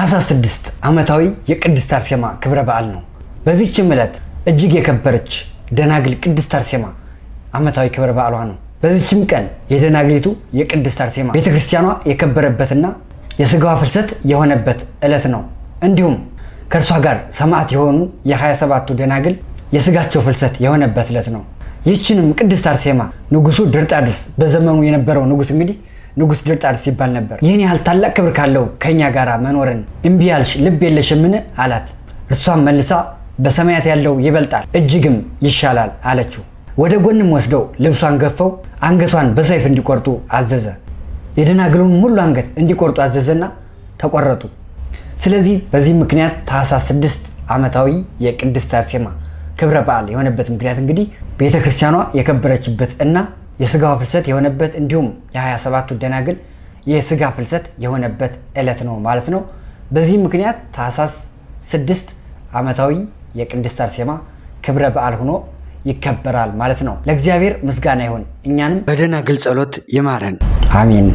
ታኅሳስ 6 ዓመታዊ የቅድስት አርሴማ ክብረ በዓል ነው። በዚህችም ዕለት እጅግ የከበረች ደናግል ቅድስት አርሴማ ዓመታዊ ክብረ በዓሏ ነው። በዚህችም ቀን የደናግሊቱ የቅድስት አርሴማ ቤተክርስቲያኗ የከበረበትና የሥጋዋ ፍልሰት የሆነበት ዕለት ነው። እንዲሁም ከእርሷ ጋር ሰማዕት የሆኑ የ27ቱ ደናግል የሥጋቸው ፍልሰት የሆነበት ዕለት ነው። ይህችንም ቅድስት አርሴማ ንጉሱ ድርጣድስ በዘመኑ የነበረው ንጉስ እንግዲህ ንጉስ ድርጣድስ ይባል ነበር። ይህን ያህል ታላቅ ክብር ካለው ከኛ ጋር መኖርን እምቢ ያልሽ ልብ የለሽምን አላት። እርሷም መልሳ በሰማያት ያለው ይበልጣል እጅግም ይሻላል አለችው። ወደ ጎንም ወስደው ልብሷን ገፈው አንገቷን በሰይፍ እንዲቆርጡ አዘዘ። የደናግሉን ሁሉ አንገት እንዲቆርጡ አዘዘና ተቆረጡ። ስለዚህ በዚህ ምክንያት ታኅሳስ 6 ዓመታዊ የቅድስት አርሴማ ክብረ በዓል የሆነበት ምክንያት እንግዲህ ቤተክርስቲያኗ የከበረችበት እና የሥጋዋ ፍልሰት የሆነበት እንዲሁም የ27ቱ ደናግል የሥጋ ፍልሰት የሆነበት ዕለት ነው ማለት ነው። በዚህ ምክንያት ታኅሳስ 6 ዓመታዊ የቅድስት አርሴማ ክብረ በዓል ሆኖ ይከበራል ማለት ነው። ለእግዚአብሔር ምስጋና ይሁን፣ እኛንም በደናግል ጸሎት ይማረን፣ አሜን።